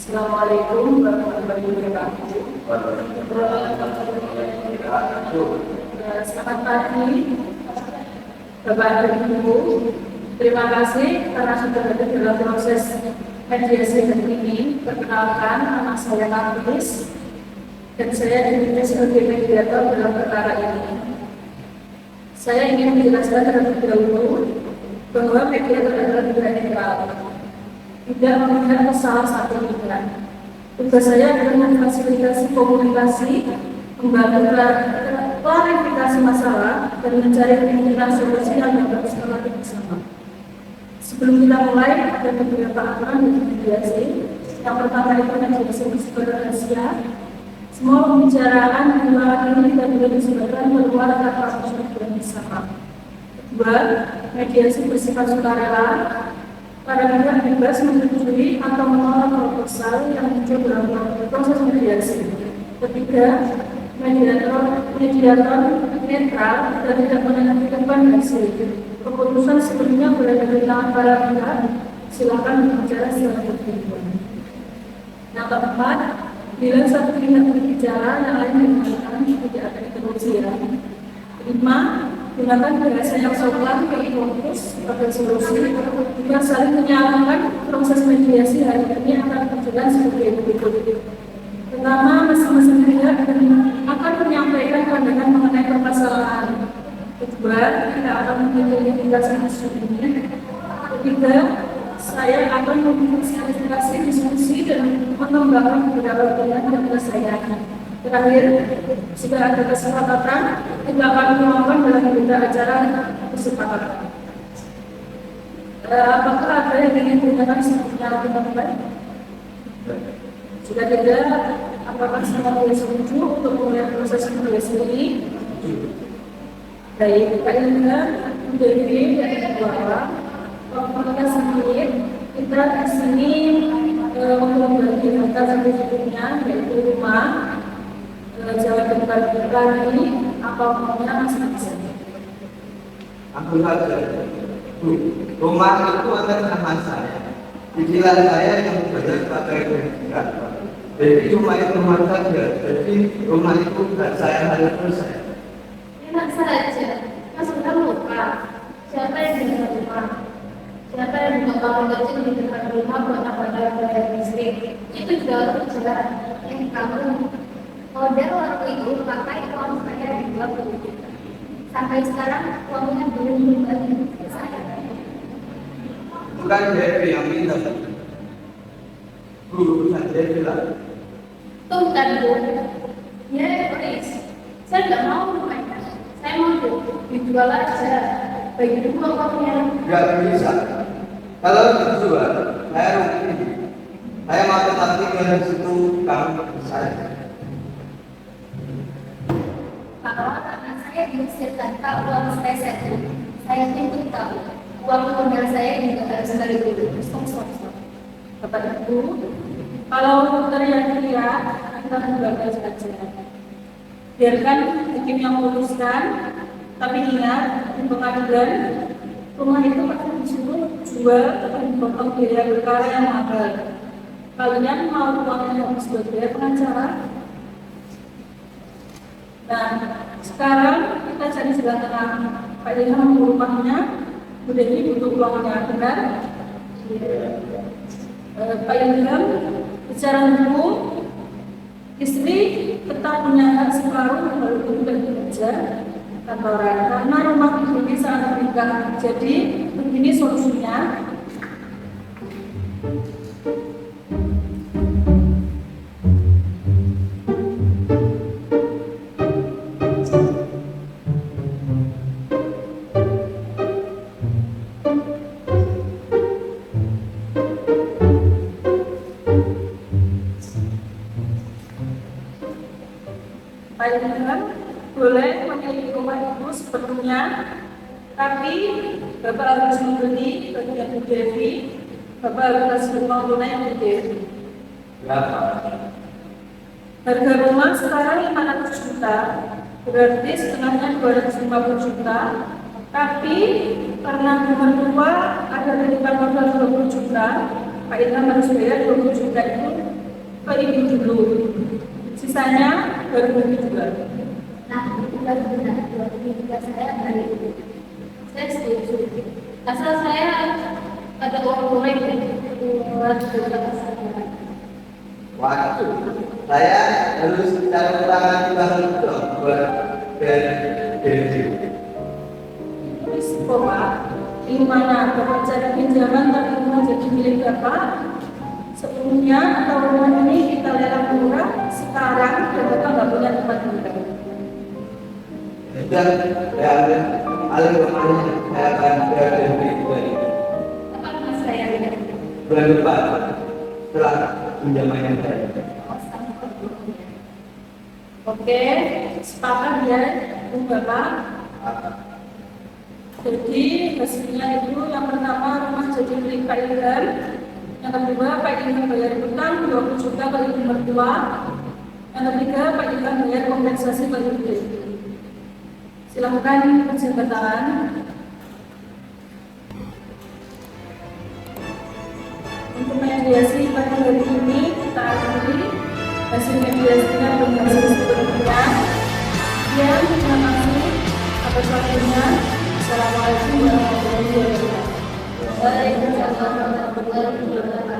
Assalamualaikum warahmatullahi wabarakatuh. Selamat pagi, Bapak dan Ibu. Terima kasih karena sudah hadir dalam proses mediasi hari ini. Perkenalkan, nama saya Nafis dan saya diminta sebagai mediator dalam perkara ini. Saya ingin menjelaskan terlebih dahulu bahwa mediator adalah tidak netral, tidak memihak ke salah satu pihak. Tugas saya adalah memfasilitasi komunikasi, membantu klarifikasi masalah, dan mencari kemungkinan solusi yang dapat disepakati bersama. Sebelum kita mulai, ada beberapa aturan dari mediasi. Yang pertama itu mediasi bersifat rahasia. Semua pembicaraan di ruangan ini tidak boleh disebarkan keluar tanpa persetujuan bersama. Kedua, mediasi bersifat sukarela. Para pihak bebas menyetujui atau menolak proposal yang muncul dalam proses mediasi. Ketiga, mediator netral dan tidak menentukan hasil. Keputusan sepenuhnya berada di tangan para pihak. Silakan berbicara secara terbuka. Yang keempat, bila satu pihak berbicara, yang lain mengatakan tidak ada interupsi. Lima, gunakan bahasa yang sopan dan fokus pada solusi. Jika saling menyalahkan, proses mediasi hari ini akan berjalan sebagai berikut. Pertama, masing-masing pihak akan menyampaikan pandangan mengenai permasalahan. Kedua, kita akan mengidentifikasi isu ini. Ketiga, saya akan memfasilitasi diskusi dan mengembangkan beberapa pilihan dan penyelesaian. Terakhir, jika ada kesepakatan, kita akan melakukan dalam berita acara kesepakatan. Apakah ada yang ingin ditanyakan secara teman-teman? Jika tidak, apakah semua boleh setuju untuk memulai proses mediasi ini? Baik, Pak Ilham, menjadi dari bawah, kita sendiri, kita di sini untuk membagi data sertifikatnya, yaitu rumah, Jawa Depan ini, apa maunya masing-masing? Aku saja. Rumah itu atas nama saya. Cicilan saya yang bekerja sebagai pendidikan. Jadi rumah itu rumah saja. Jadi rumah itu bukan saya harus selesai. Enak saja. Mas sudah lupa. Siapa yang di rumah? Siapa yang buka kamar kecil di depan rumah buat bayar listrik? Itu juga harus jelas. Kamu model waktu itu pakai uang saya di 20 juta. Sampai sekarang uangnya belum kembali ke saya. Bukan Devi yang minta. Bukan Devi lah. Tuh kan Bu, ya please. Saya nggak mau rumahnya. Saya mau dijual aja. Bagi dulu uangnya. Nggak bisa. Kalau dijual, saya rugi. Saya mau tetap tinggal di situ, kamu saya. Kalau anak saya diusir tanpa uang spesial, saya ingin tahu uang modal saya juga harus balik dulu. Stop. Bapak Ibu, kalau teriak-teriak, kita membaca saja. Biarkan hakim yang memutuskan, tapi ingat di pengadilan rumah itu pasti disuruh jual atau dipotong biaya perkara yang mahal. Kalian mau uangnya harus buat biaya pengacara? Nah, sekarang kita cari jalan tengah. Pak Ilham rumahnya, Bu Devi butuh uangnya, benar? Pak Ilham, secara hukum, istri tetap punya hak separuh kalau itu tidak bekerja kantoran karena rumah ini sangat berikat. Jadi begini solusinya. Pak Ilham boleh memiliki rumah itu sepenuhnya, tapi Bapak harus membeli bagian Bu Devi. Bapak harus kasih uang tunai yang Bu Devi. Berapa? Harga rumah sekarang 500 juta, berarti setengahnya 250 juta. Tapi karena rumah tua ada titipan modal 20 juta, Pak Ilham harus bayar 20 juta itu ke ibu dulu. Sisanya baru ibu juga. Nah, itu baru benar. Juga saya dari itu. Saya setuju. Asal saya ada uang tunai buat beberapa saya. Waktu saya harus cari utangan baru dong buat dari Risiko Pak, di mana Bapak cari pinjaman tapi rumah jadi milik Bapak. Sebelumnya atau rumah ini kita lelang murah, sekarang dan Bapak nggak punya tempat tinggal. dan paling kemana saya akan dari Apa mas saya lihat? bulan depan setelah pinjaman yang saya. Oke, sepakat ya, Bu Bapak. Jadi hasilnya itu yang pertama rumah jadi milik Pak Ilham, yang kedua Pak Ilham bayar utang 20 juta ke ibu mertua, yang ketiga Pak Ilham bayar kompensasi ke ibu. Silakan berjabat tangan. Untuk mediasi pada hari ini kita akhiri. Hasil mediasinya berhasil sepenuhnya. Sekian, terima kasih atas waktunya. Assalamualaikum warahmatullahi wabarakatuh. Waalaikumsalam warahmatullahi wabarakatuh.